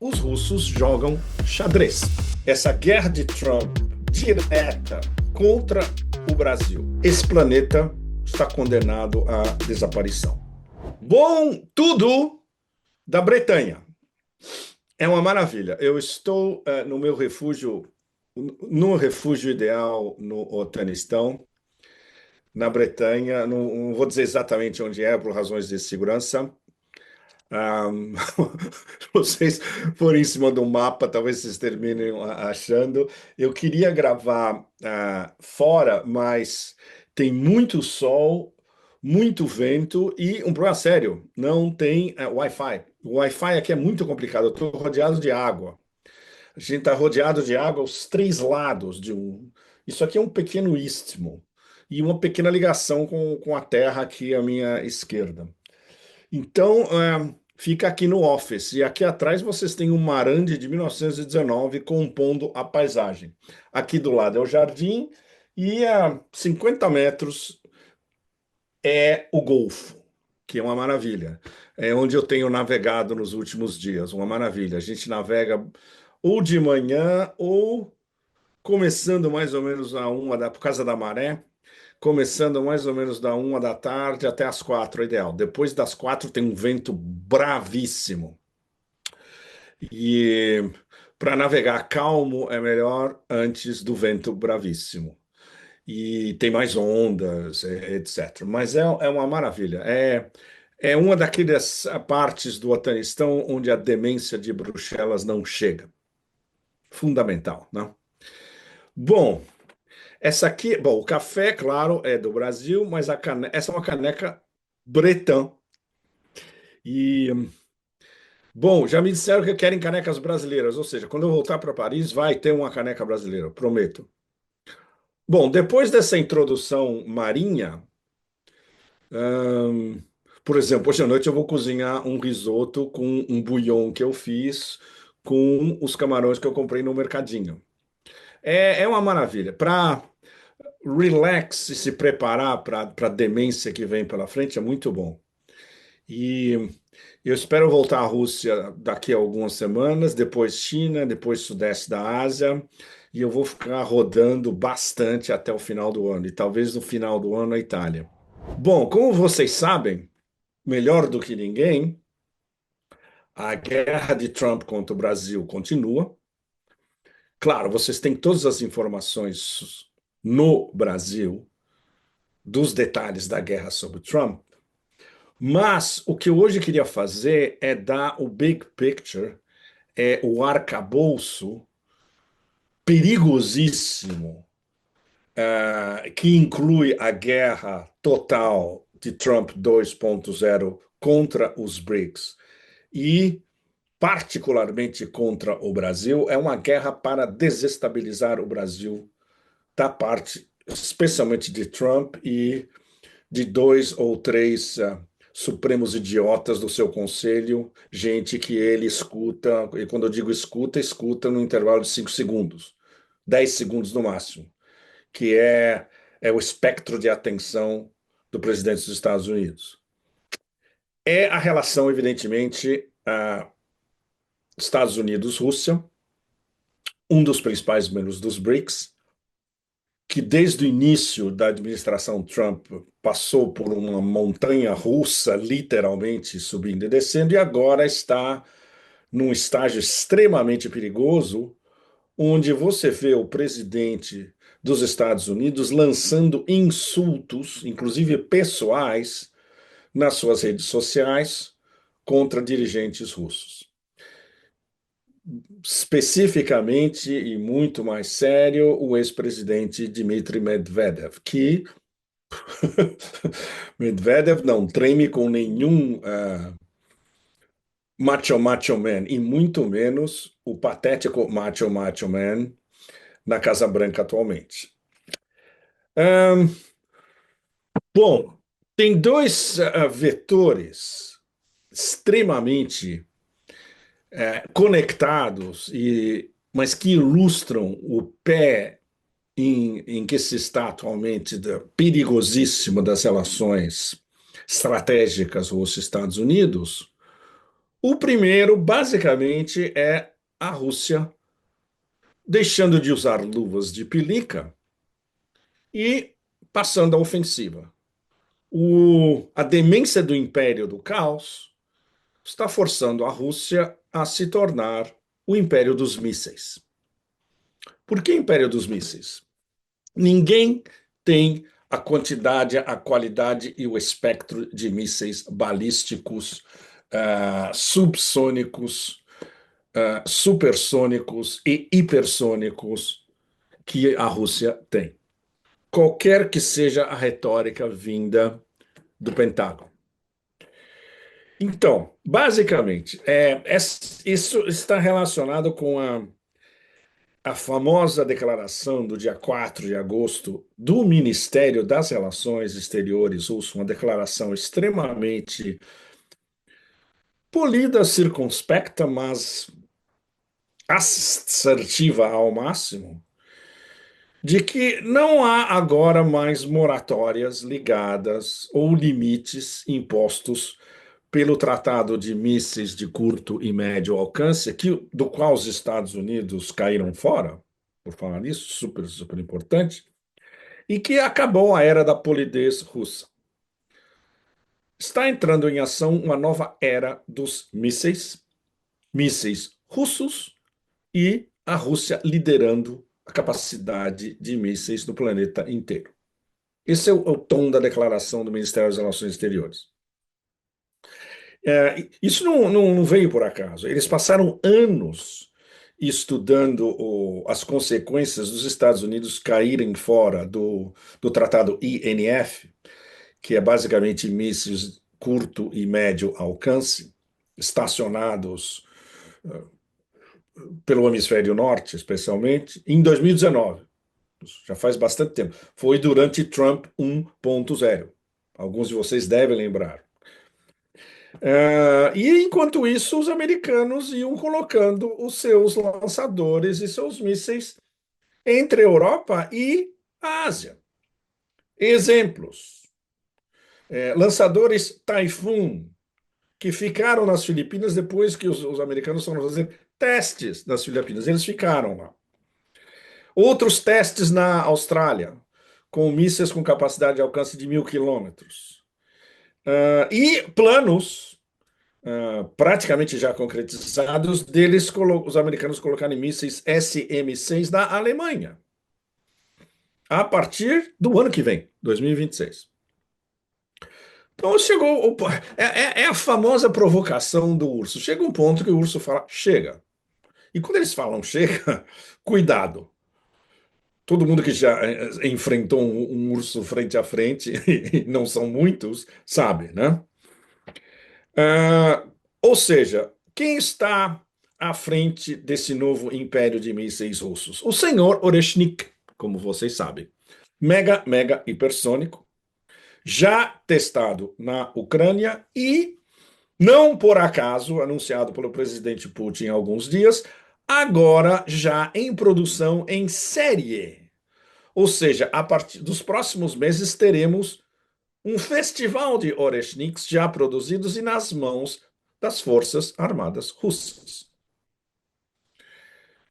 os russos jogam xadrez. Essa guerra de Trump direta contra o Brasil. Esse planeta está condenado à desaparição. Bom, tudo da Bretanha. É uma maravilha. Eu estou no meu refúgio, no refúgio ideal no Otanistão, na Bretanha. Não vou dizer exatamente onde é, por razões de segurança. Um, vocês forem em cima do mapa, talvez vocês terminem achando. Eu queria gravar fora, mas tem muito sol, muito vento e um problema sério: não tem Wi-Fi. O Wi-Fi aqui é muito complicado. Eu estou rodeado de água. A gente está rodeado de água aos três lados de um. Isso aqui é um pequeno istmo e uma pequena ligação com a terra aqui à minha esquerda. Então, fica aqui no office. E aqui atrás vocês têm um Marandi de 1919 compondo a paisagem. Aqui do lado é o jardim e a 50 metros é o Golfo, que é uma maravilha. É onde eu tenho navegado nos últimos dias, uma maravilha. A gente navega ou de manhã ou começando mais ou menos por causa da maré. Começando mais ou menos da 1 da tarde até as 4, é ideal. Depois das 4 tem um vento bravíssimo. E para navegar calmo é melhor antes do vento bravíssimo. E tem mais ondas, etc. Mas é uma maravilha. É uma daquelas partes do Afeganistão onde a demência de Bruxelas não chega. Fundamental, né? Bom, essa aqui, bom, o café, claro, é do Brasil, mas essa é uma caneca bretã. E, bom, já me disseram que querem canecas brasileiras, ou seja, quando eu voltar para Paris, vai ter uma caneca brasileira, prometo. Bom, depois dessa introdução marinha, hum, por exemplo, hoje à noite eu vou cozinhar um risoto com um bouillon que eu fiz com os camarões que eu comprei no mercadinho. É uma maravilha. Para relax e se preparar para a demência que vem pela frente, é muito bom. E eu espero voltar à Rússia daqui a algumas semanas, depois China, depois Sudeste da Ásia, e eu vou ficar rodando bastante até o final do ano, e talvez no final do ano a Itália. Bom, como vocês sabem, melhor do que ninguém, a guerra de Trump contra o Brasil continua. Claro, vocês têm todas as informações no Brasil dos detalhes da guerra sobre Trump. Mas o que eu hoje queria fazer é dar o big picture, o arcabouço perigosíssimo, que inclui a guerra total de Trump 2.0 contra os BRICS e particularmente contra o Brasil. É uma guerra para desestabilizar o Brasil da parte, especialmente de Trump e de dois ou três supremos idiotas do seu conselho, gente que ele escuta, e quando eu digo escuta, escuta no intervalo de 5 segundos, 10 segundos no máximo, que é o espectro de atenção do presidente dos Estados Unidos. É a relação, evidentemente, Estados Unidos-Rússia, um dos principais membros dos BRICS, que desde o início da administração Trump passou por uma montanha russa, literalmente subindo e descendo, e agora está num estágio extremamente perigoso, onde você vê o presidente dos Estados Unidos lançando insultos, inclusive pessoais, nas suas redes sociais contra dirigentes russos. Especificamente e muito mais sério, o ex-presidente Dmitry Medvedev, que Medvedev não treme com nenhum macho man, e muito menos o patético macho man na Casa Branca atualmente. Ahn, bom, tem dois vetores extremamente conectados, mas que ilustram o pé em que se está atualmente perigosíssimo das relações estratégicas Rússia-Estados Unidos. O primeiro, basicamente, é a Rússia deixando de usar luvas de pelica e passando à ofensiva. A demência do império do caos está forçando a Rússia a se tornar o império dos mísseis. Por que império dos mísseis? Ninguém tem a quantidade, a qualidade e o espectro de mísseis balísticos, subsônicos, supersônicos e hipersônicos que a Rússia tem. Qualquer que seja a retórica vinda do Pentágono. Então, basicamente, isso está relacionado com a famosa declaração do dia 4 de agosto do Ministério das Relações Exteriores russo, uma declaração extremamente polida, circunspecta, mas assertiva ao máximo, de que não há agora mais moratórias ligadas ou limites impostos pelo Tratado de Mísseis de Curto e Médio Alcance, do qual os Estados Unidos caíram fora, por falar nisso, super, super importante, e que acabou a era da polidez russa. Está entrando em ação uma nova era dos mísseis russos e a Rússia liderando a capacidade de mísseis no planeta inteiro. Esse é o tom da declaração do Ministério das Relações Exteriores. Isso não veio por acaso. Eles passaram anos estudando as consequências dos Estados Unidos caírem fora do Tratado INF, que é basicamente mísseis curto e médio alcance, estacionados pelo hemisfério norte, especialmente, em 2019. Já faz bastante tempo. Foi durante Trump 1.0. Alguns de vocês devem lembrar. E enquanto isso, os americanos iam colocando os seus lançadores e seus mísseis entre a Europa e a Ásia. Exemplos: lançadores Typhoon, que ficaram nas Filipinas depois que os americanos foram fazer testes nas Filipinas. Eles ficaram lá. Outros testes na Austrália, com mísseis com capacidade de alcance de 1.000 quilômetros. E planos praticamente já concretizados deles, os americanos colocarem mísseis SM-6 na Alemanha, a partir do ano que vem, 2026. Então chegou. É a famosa provocação do urso. Chega um ponto que o urso fala, chega. E quando eles falam chega, cuidado. Todo mundo que já enfrentou um urso frente a frente, e não são muitos, sabe, né? Ou seja, quem está à frente desse novo império de mísseis russos? O senhor Oreshnik, como vocês sabem. Mega hipersônico, já testado na Ucrânia e, não por acaso, anunciado pelo presidente Putin há alguns dias, agora já em produção em série. Ou seja, a partir dos próximos meses teremos um festival de Oreshniks já produzidos e nas mãos das Forças Armadas Russas.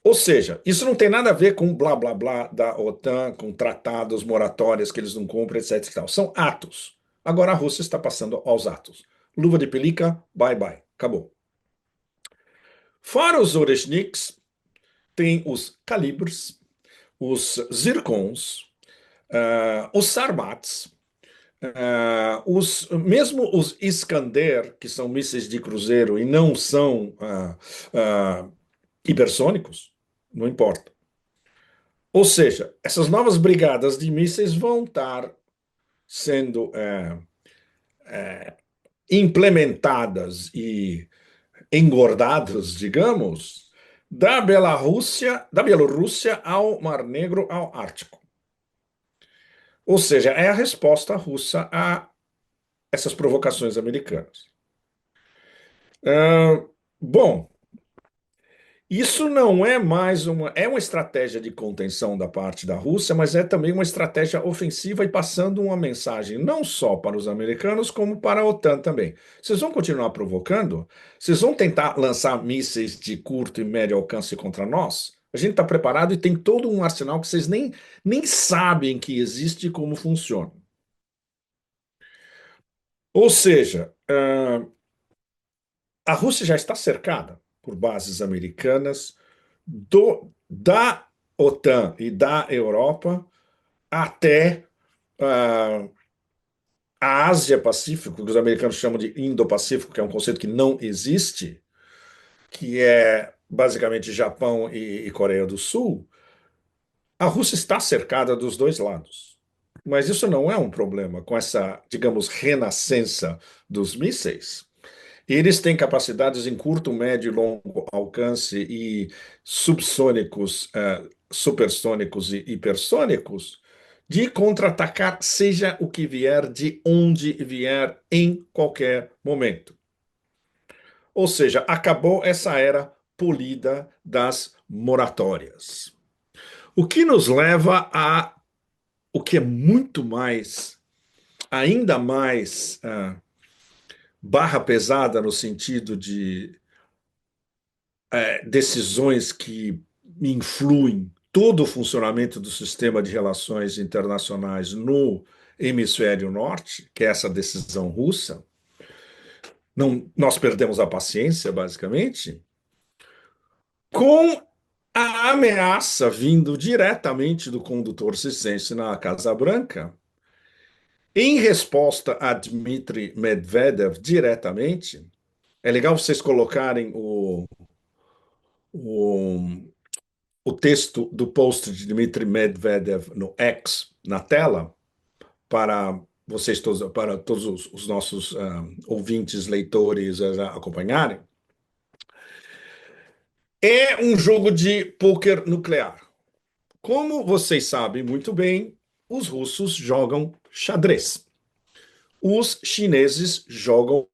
Ou seja, isso não tem nada a ver com blá blá blá da OTAN, com tratados, moratórias que eles não cumprem, etc. E tal. São atos. Agora a Rússia está passando aos atos. Luva de pelica, bye bye, acabou. Fora os Oreshniks, tem os calibres, os zircons, os sarmats, mesmo os Iskander, que são mísseis de cruzeiro e não são hipersônicos, não importa. Ou seja, essas novas brigadas de mísseis vão estar sendo implementadas e engordadas, digamos, da Bielorrússia ao Mar Negro, ao Ártico. Ou seja, é a resposta russa a essas provocações americanas. Bom, Isso não é mais uma estratégia de contenção da parte da Rússia, mas é também uma estratégia ofensiva e passando uma mensagem não só para os americanos, como para a OTAN também. Vocês vão continuar provocando? Vocês vão tentar lançar mísseis de curto e médio alcance contra nós? A gente está preparado e tem todo um arsenal que vocês nem sabem que existe e como funciona. Ou seja, a Rússia já está cercada por bases americanas da OTAN e da Europa até uh, a Ásia-Pacífico, que os americanos chamam de Indo-Pacífico, que é um conceito que não existe, que é basicamente Japão e Coreia do Sul. A Rússia está cercada dos dois lados. Mas isso não é um problema com essa, digamos, renascença dos mísseis. Eles têm capacidades em curto, médio e longo alcance e subsônicos, supersônicos e hipersônicos de contra-atacar, seja o que vier, de onde vier, em qualquer momento. Ou seja, acabou essa era polida das moratórias. O que nos leva a o que é muito mais, ainda mais barra pesada no sentido de decisões que influem todo o funcionamento do sistema de relações internacionais no hemisfério norte, que é essa decisão russa. Não, nós perdemos a paciência, basicamente, com a ameaça vindo diretamente do condutor circense na Casa Branca, em resposta a Dmitry Medvedev diretamente. É legal vocês colocarem o o texto do post de Dmitry Medvedev no X na tela para vocês todos, para todos os nossos ouvintes, leitores acompanharem. É um jogo de pôquer nuclear. Como vocês sabem muito bem, os russos jogam xadrez. Os chineses jogam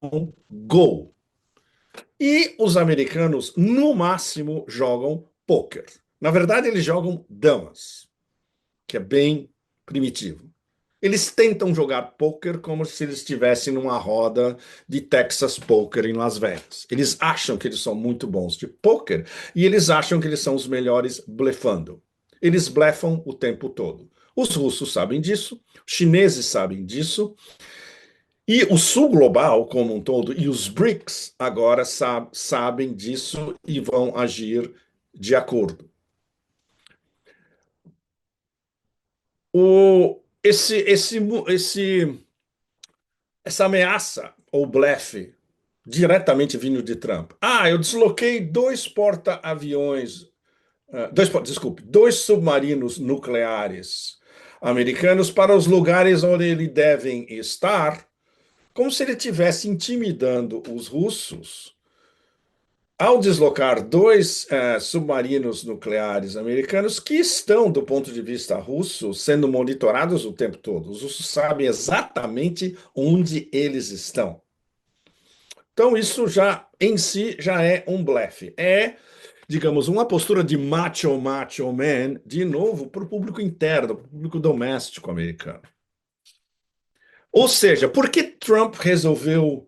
Go. E os americanos, no máximo, jogam pôquer. Na verdade, eles jogam damas, que é bem primitivo. Eles tentam jogar poker como se eles estivessem numa roda de Texas Poker em Las Vegas. Eles acham que eles são muito bons de poker e eles acham que eles são os melhores blefando. Eles blefam o tempo todo. Os russos sabem disso, os chineses sabem disso, e o sul global como um todo e os BRICS agora sabem disso e vão agir de acordo. O, essa ameaça ou blefe diretamente vindo de Trump. Ah, eu desloquei dois porta-aviões, desculpe, dois submarinos nucleares americanos para os lugares onde eles devem estar, como se ele estivesse intimidando os russos ao deslocar dois submarinos nucleares americanos que estão, do ponto de vista russo, sendo monitorados o tempo todo. Os russos sabem exatamente onde eles estão. Então, isso já em si já é um blefe. É, digamos, uma postura de macho man, de novo, para o público interno, para o público doméstico americano. Ou seja, por que Trump resolveu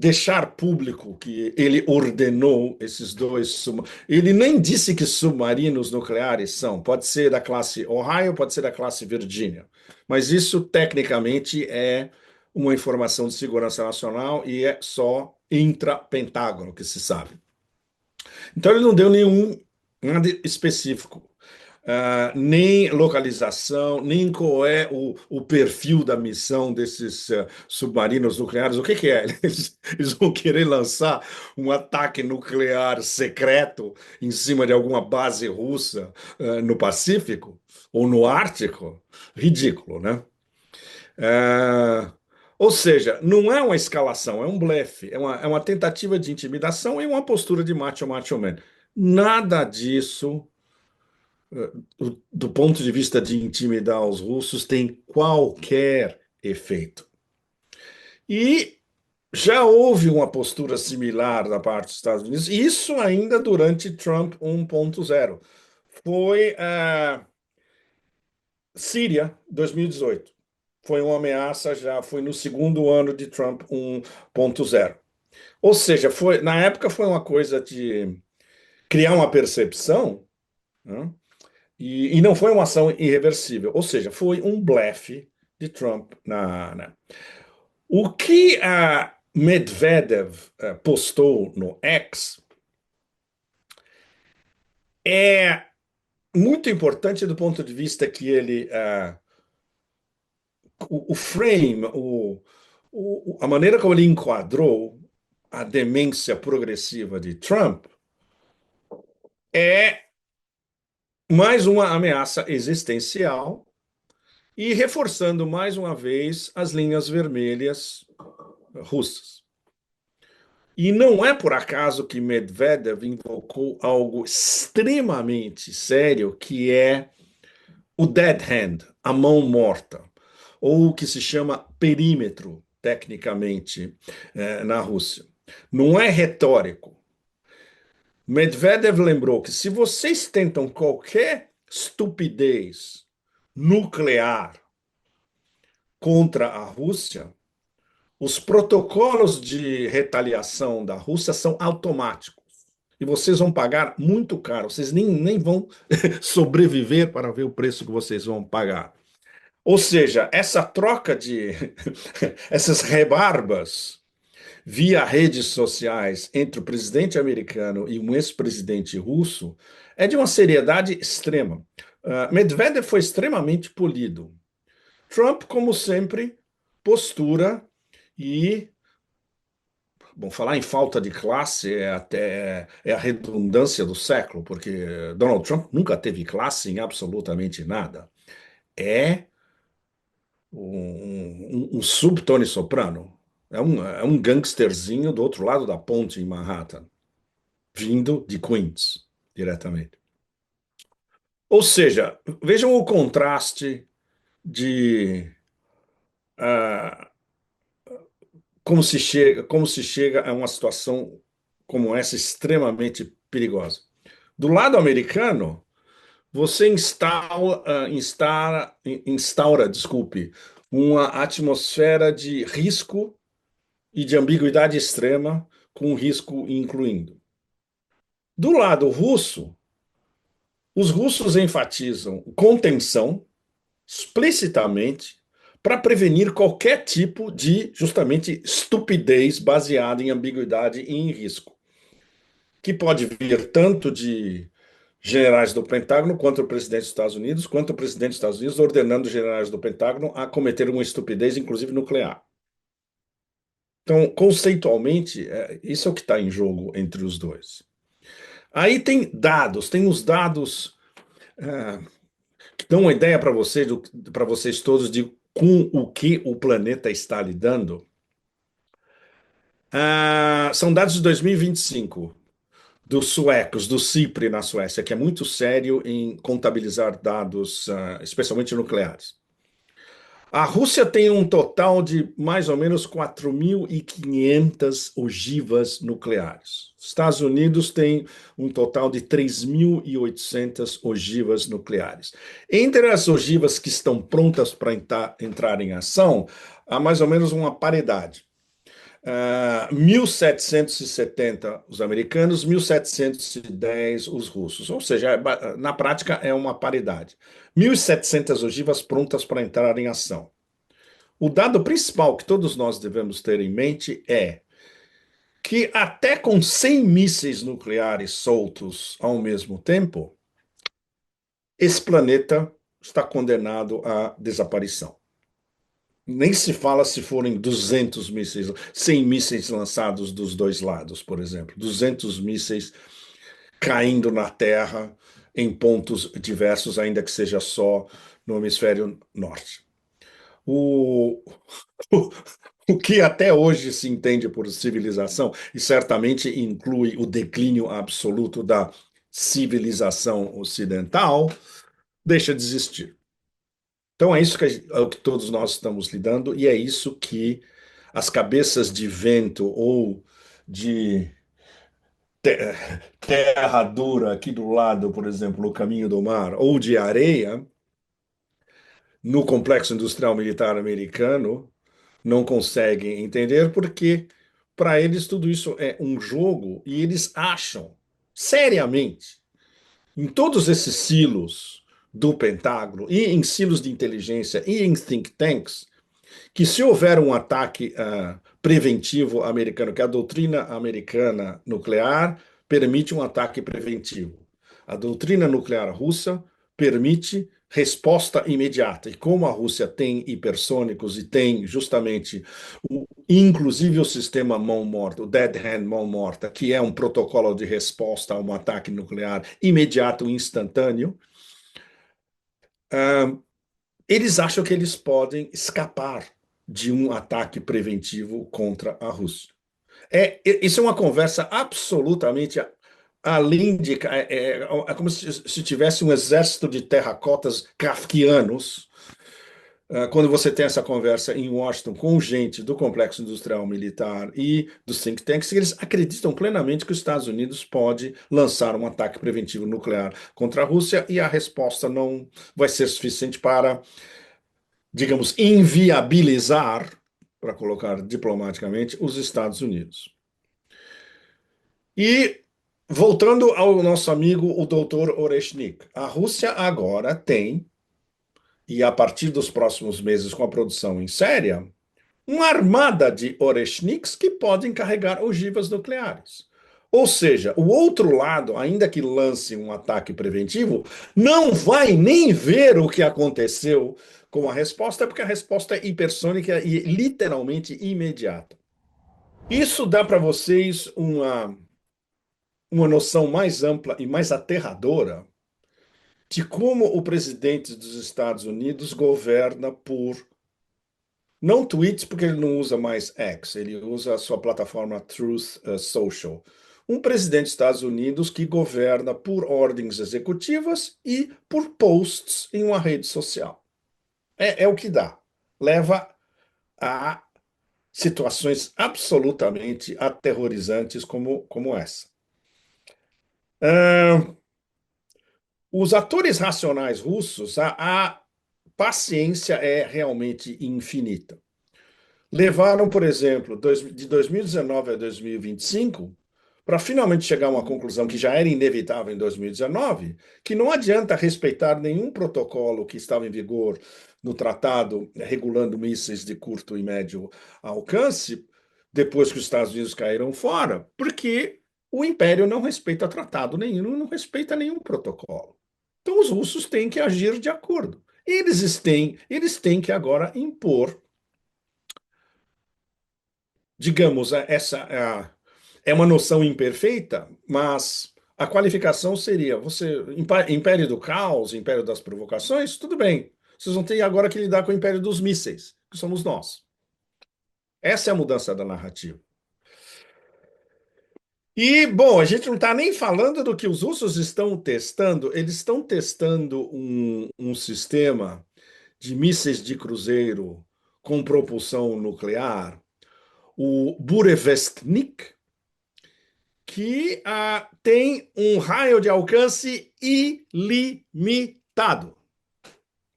deixar público que ele ordenou esses dois Ele nem disse que submarinos nucleares são. Pode ser da classe Ohio, pode ser da classe Virgínia. Mas isso, tecnicamente, é uma informação de segurança nacional e é só intra-Pentágono que se sabe. Então, ele não deu nenhum nada específico. Nem localização, nem qual é o perfil da missão desses submarinos nucleares. O que, que é? Eles vão querer lançar um ataque nuclear secreto em cima de alguma base russa no Pacífico ou no Ártico? Ridículo, né? Ah, ou seja, não é uma escalação, é um blefe, é uma tentativa de intimidação e uma postura de macho man. Nada disso do ponto de vista de intimidar os russos, tem qualquer efeito. E Já houve uma postura similar da parte dos Estados Unidos, isso ainda durante Trump 1.0. Foi a Síria, 2018. Foi uma ameaça, já foi no segundo ano de Trump 1.0. Ou seja, na época foi uma coisa de criar uma percepção, né? E não foi uma ação irreversível. Ou seja, foi um blefe de Trump O que a Medvedev postou no X é muito importante do ponto de vista que o frame, a maneira como ele enquadrou a demência progressiva de Trump é mais uma ameaça existencial e reforçando mais uma vez as linhas vermelhas russas. E não é por acaso que Medvedev invocou algo extremamente sério, que é o dead hand, a mão morta, ou o que se chama perímetro, tecnicamente, na Rússia. Não é retórico. Medvedev lembrou que se vocês tentam qualquer estupidez nuclear contra a Rússia, os protocolos de retaliação da Rússia são automáticos. E vocês vão pagar muito caro. Vocês nem vão sobreviver para ver o preço que vocês vão pagar. Ou seja, essa troca de essas rebarbas via redes sociais entre o presidente americano e um ex-presidente russo é de uma seriedade extrema. Medvedev foi extremamente polido. Trump, como sempre, postura e, bom, falar em falta de classe é até a redundância do século, porque Donald Trump nunca teve classe em absolutamente nada. É um sub-Tony Soprano. É um gangsterzinho do outro lado da ponte em Manhattan, vindo de Queens, diretamente. Ou seja, vejam o contraste de como se chega a uma situação como essa extremamente perigosa. Do lado americano, você instaura, desculpe, uma atmosfera de risco e de ambiguidade extrema, com risco incluindo. Do lado russo, os russos enfatizam contenção explicitamente para prevenir qualquer tipo de, justamente, estupidez baseada em ambiguidade e em risco, que pode vir tanto de generais do Pentágono quanto o presidente dos Estados Unidos, quanto o presidente dos Estados Unidos ordenando os generais do Pentágono a cometer uma estupidez, inclusive nuclear. Então, conceitualmente, isso é o que está em jogo entre os dois. Aí tem os dados é, que dão uma ideia para vocês todos de com o que o planeta está lidando. São dados de 2025, dos suecos, do CIPRE na Suécia, que é muito sério em contabilizar dados, especialmente nucleares. A Rússia tem um total de mais ou menos 4.500 ogivas nucleares. Os Estados Unidos tem um total de 3.800 ogivas nucleares. Entre as ogivas que estão prontas para entrar em ação, há mais ou menos uma paridade. 1.770 os americanos, 1.710 os russos. Ou seja, na prática é uma paridade. 1.700 ogivas prontas para entrar em ação. O dado principal que todos nós devemos ter em mente é que até com 100 mísseis nucleares soltos ao mesmo tempo, esse planeta está condenado à desaparição. Nem se fala se forem 200 mísseis, 100 mísseis lançados dos dois lados, por exemplo. 200 mísseis caindo na Terra em pontos diversos, ainda que seja só no hemisfério norte. O, o, o que até hoje se entende por civilização, e certamente inclui o declínio absoluto da civilização ocidental, deixa de existir. Então é isso é o que todos nós estamos lidando, e é isso que as cabeças de vento ou de te- terra dura aqui do lado, por exemplo, no caminho do mar, ou de areia, no complexo industrial militar americano, não conseguem entender porque, para eles, tudo isso é um jogo e eles acham, seriamente, em todos esses silos do Pentágono e em silos de inteligência e em think tanks, que se houver um ataque preventivo americano, que a doutrina americana nuclear permite um ataque preventivo. A doutrina nuclear russa permite resposta imediata. E como a Rússia tem hipersônicos e tem justamente, inclusive o sistema mão morta, o Dead Hand mão morta, que é um protocolo de resposta a um ataque nuclear imediato e instantâneo, uh, eles acham que eles podem escapar de um ataque preventivo contra a Rússia. Isso é uma conversa absolutamente além de. É como se tivesse um exército de terracotas kafkianos. Quando você tem essa conversa em Washington com gente do complexo industrial militar e dos think tanks, eles acreditam plenamente que os Estados Unidos pode lançar um ataque preventivo nuclear contra a Rússia e a resposta não vai ser suficiente para, digamos, inviabilizar, para colocar diplomaticamente, os Estados Unidos. E voltando ao nosso amigo, o doutor Oreshnik, a Rússia agora tem, e a partir dos próximos meses com a produção em série, uma armada de Oreshniks que podem carregar ogivas nucleares. Ou seja, o outro lado, ainda que lance um ataque preventivo, não vai nem ver o que aconteceu com a resposta, porque a resposta é hipersônica e literalmente imediata. Isso dá para vocês uma noção mais ampla e mais aterradora de como o presidente dos Estados Unidos governa por não tweets, porque ele não usa mais X, ele usa a sua plataforma Truth Social. Um presidente dos Estados Unidos que governa por ordens executivas e por posts em uma rede social. É o que dá. Leva a situações absolutamente aterrorizantes como essa. Ah, os atores racionais russos, a paciência é realmente infinita. Levaram, por exemplo, de 2019 a 2025, para finalmente chegar a uma conclusão que já era inevitável em 2019, que não adianta respeitar nenhum protocolo que estava em vigor no tratado regulando mísseis de curto e médio alcance, depois que os Estados Unidos caíram fora, porque o Império não respeita tratado nenhum, não respeita nenhum protocolo. Então os russos têm que agir de acordo. Eles têm que agora impor, digamos, é uma noção imperfeita, mas a qualificação seria você, império do caos, império das provocações, tudo bem. Vocês vão ter agora que lidar com o império dos mísseis, que somos nós. Essa é a mudança da narrativa. E, bom, a gente não está nem falando do que os russos estão testando. Eles estão testando um sistema de mísseis de cruzeiro com propulsão nuclear, o Burevestnik, que tem um raio de alcance ilimitado.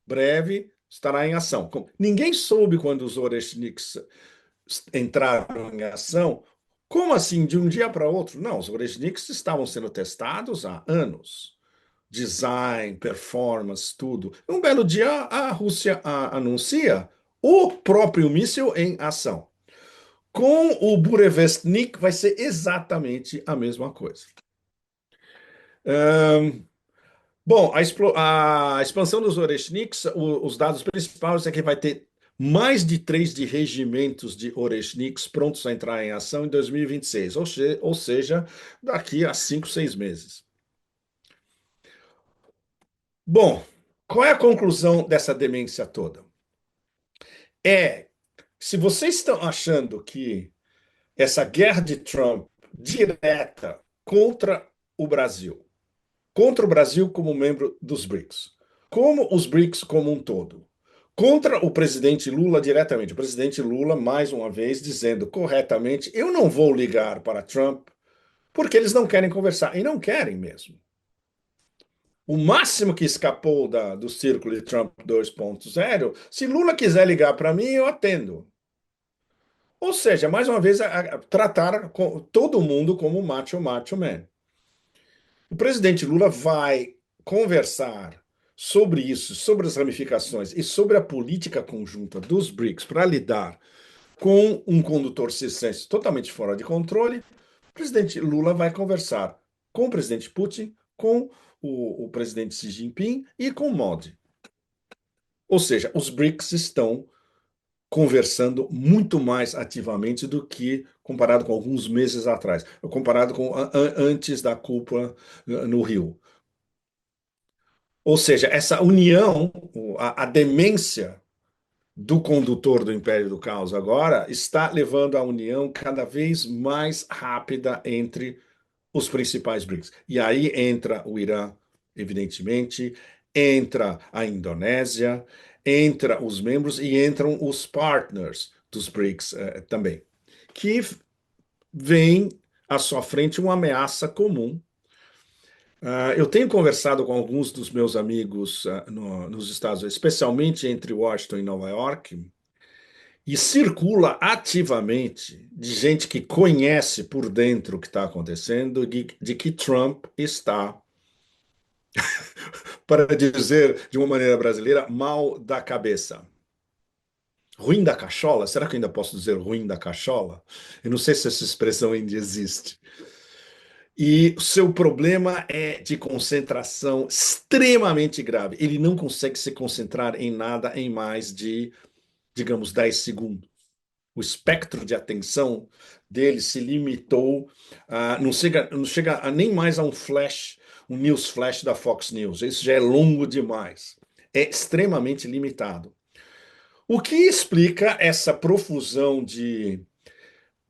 Breve estará em ação. Ninguém soube quando os Oreshniks entraram em ação. Como assim, de um dia para outro? Não, os Oreshniks estavam sendo testados há anos. Design, performance, tudo. Um belo dia a Rússia anuncia o próprio míssil em ação. Com o Burevestnik vai ser exatamente a mesma coisa. Bom, a expansão dos Oreshniks, os dados principais é que vai ter mais de 3 de regimentos de Oreshniks prontos a entrar em ação em 2026, ou seja, daqui a 5, 6 meses. Bom, qual é a conclusão dessa demência toda? Se vocês estão achando que essa guerra de Trump direta contra o Brasil como membro dos BRICS, como os BRICS como um todo, contra o presidente Lula diretamente. O presidente Lula, mais uma vez, dizendo corretamente: eu não vou ligar para Trump porque eles não querem conversar. E não querem mesmo. O máximo que escapou do círculo de Trump 2.0, se Lula quiser ligar para mim, eu atendo. Ou seja, mais uma vez, tratar todo mundo como macho man. O presidente Lula vai conversar sobre isso, sobre as ramificações e sobre a política conjunta dos BRICS para lidar com um condutor circense totalmente fora de controle. O presidente Lula vai conversar com o presidente Putin, com o presidente Xi Jinping e com o Modi. Ou seja, os BRICS estão conversando muito mais ativamente do que comparado com alguns meses atrás, comparado com antes da cúpula no Rio. Ou seja, essa união, a demência do condutor do Império do Caos agora está levando à união cada vez mais rápida entre os principais BRICS. E aí entra o Irã, evidentemente, entra a Indonésia, entra os membros e entram os partners dos BRICS também, que vem à sua frente uma ameaça comum. Eu tenho conversado com alguns dos meus amigos nos Estados Unidos, especialmente entre Washington e Nova York, e circula ativamente de gente que conhece por dentro o que está acontecendo, de que Trump está, para dizer de uma maneira brasileira, mal da cabeça. Ruim da cachola? Será que eu ainda posso dizer ruim da cachola? Eu não sei se essa expressão ainda existe. E o seu problema é de concentração extremamente grave. Ele não consegue se concentrar em nada em mais de, digamos, 10 segundos. O espectro de atenção dele se limitou não chega a nem mais a um flash, um news flash da Fox News. Isso já é longo demais. É extremamente limitado. O que explica essa profusão de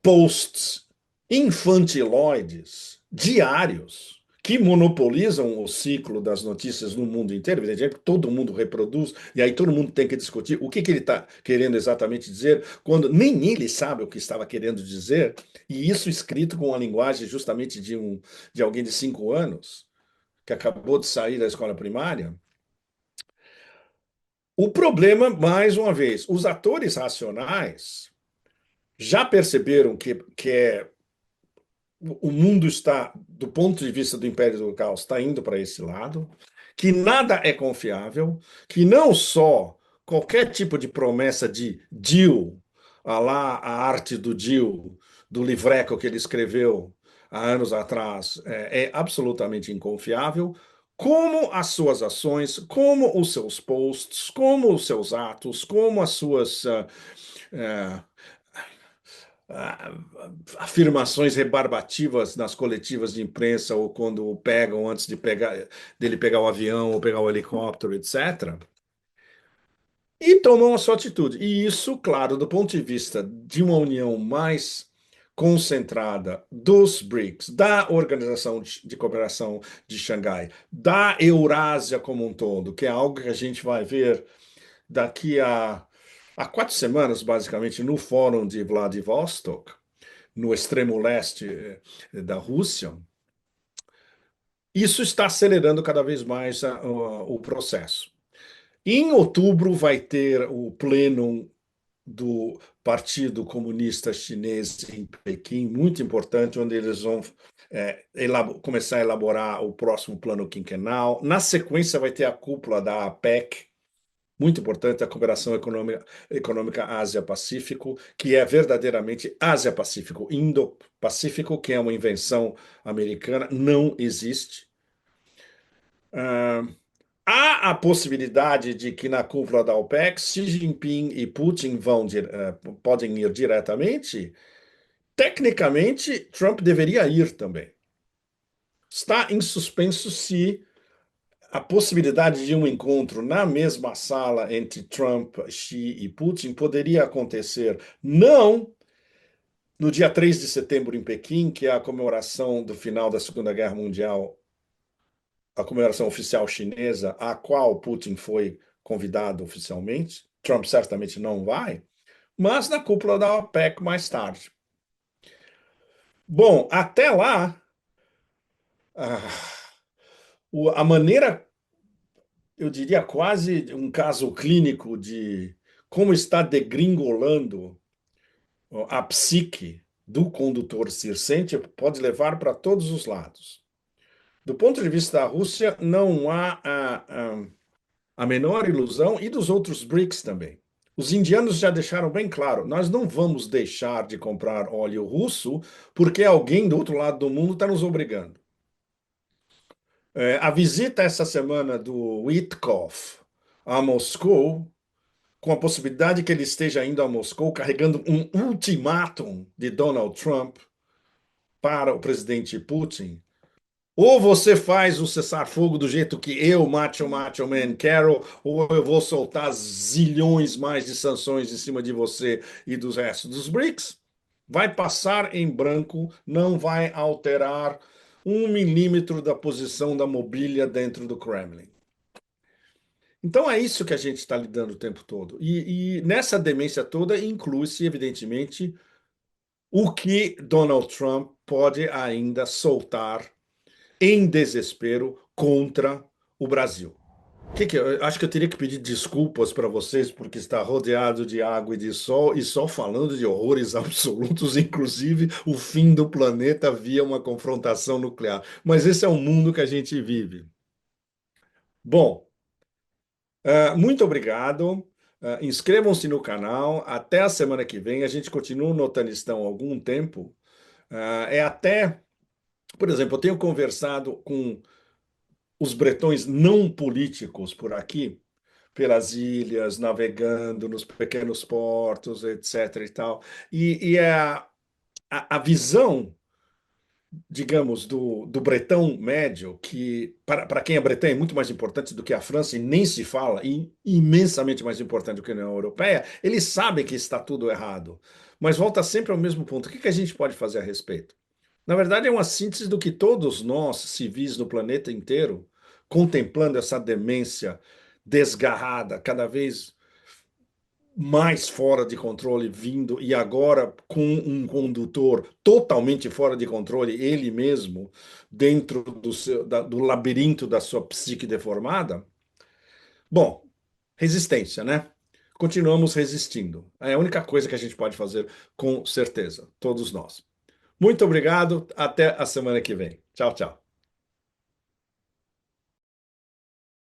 posts infantiloides diários que monopolizam o ciclo das notícias no mundo inteiro, evidentemente, todo mundo reproduz, e aí todo mundo tem que discutir o que ele está querendo exatamente dizer, quando nem ele sabe o que estava querendo dizer, e isso escrito com a linguagem justamente de alguém de 5 anos, que acabou de sair da escola primária. O problema, mais uma vez, os atores racionais já perceberam que o mundo está, do ponto de vista do Império do Caos, está indo para esse lado, que nada é confiável, que não só qualquer tipo de promessa de deal, lá a arte do deal, do livreco que ele escreveu há anos atrás, é absolutamente inconfiável, como as suas ações, como os seus posts, como os seus atos, como as suas uh, afirmações rebarbativas nas coletivas de imprensa ou quando o pegam antes dele pegar o avião ou pegar o helicóptero, etc. E tomam a sua atitude. E isso, claro, do ponto de vista de uma união mais concentrada dos BRICS, da Organização de Cooperação de Xangai, da Eurásia como um todo, que é algo que a gente vai ver daqui a 4 semanas, basicamente, no Fórum de Vladivostok, no extremo leste da Rússia, isso está acelerando cada vez mais o processo. Em outubro vai ter o pleno do Partido Comunista Chinês em Pequim, muito importante, onde eles vão começar a elaborar o próximo plano quinquenal. Na sequência vai ter a cúpula da APEC, muito importante, a cooperação econômica Ásia-Pacífico, que é verdadeiramente Ásia-Pacífico. Indo-Pacífico, que é uma invenção americana, não existe. Há a possibilidade de que na cúpula da OPEC, Xi Jinping e Putin podem ir diretamente. Tecnicamente, Trump deveria ir também. Está em suspenso se a possibilidade de um encontro na mesma sala entre Trump, Xi e Putin poderia acontecer não no dia 3 de setembro em Pequim, que é a comemoração do final da Segunda Guerra Mundial, a comemoração oficial chinesa, a qual Putin foi convidado oficialmente, Trump certamente não vai, mas na cúpula da OPEC mais tarde. Bom, até lá, ah, a maneira, eu diria quase um caso clínico de como está degringolando a psique do condutor circente pode levar para todos os lados. Do ponto de vista da Rússia, não há a menor ilusão, e dos outros BRICS também. Os indianos já deixaram bem claro: nós não vamos deixar de comprar óleo russo porque alguém do outro lado do mundo está nos obrigando. A visita essa semana do Witkoff a Moscou, com a possibilidade que ele esteja indo a Moscou carregando um ultimátum de Donald Trump para o presidente Putin. Ou você faz o cessar-fogo do jeito que eu, Macho Man, quero, ou eu vou soltar zilhões mais de sanções em cima de você e dos restos dos BRICS. Vai passar em branco, não vai alterar 1 milímetro da posição da mobília dentro do Kremlin. Então é isso que a gente está lidando o tempo todo. E nessa demência toda inclui-se, evidentemente, o que Donald Trump pode ainda soltar em desespero contra o Brasil. Eu acho que eu teria que pedir desculpas para vocês porque está rodeado de água e de sol e só falando de horrores absolutos, inclusive o fim do planeta via uma confrontação nuclear. Mas esse é o mundo que a gente vive. Bom, muito obrigado. Inscrevam-se no canal. Até a semana que vem. A gente continua no Otanistão há algum tempo. Por exemplo, eu tenho conversado com os bretões não políticos por aqui, pelas ilhas, navegando nos pequenos portos, etc. e tal. A visão, digamos, do bretão médio, que para quem é bretão é muito mais importante do que a França, e nem se fala, e imensamente mais importante do que a União Europeia, eles sabem que está tudo errado. Mas volta sempre ao mesmo ponto. O que a gente pode fazer a respeito? Na verdade, é uma síntese do que todos nós, civis no planeta inteiro, contemplando essa demência desgarrada, cada vez mais fora de controle vindo, e agora com um condutor totalmente fora de controle, ele mesmo, dentro do labirinto da sua psique deformada. Bom, resistência, né? Continuamos resistindo. É a única coisa que a gente pode fazer com certeza, todos nós. Muito obrigado, até a semana que vem. Tchau, tchau.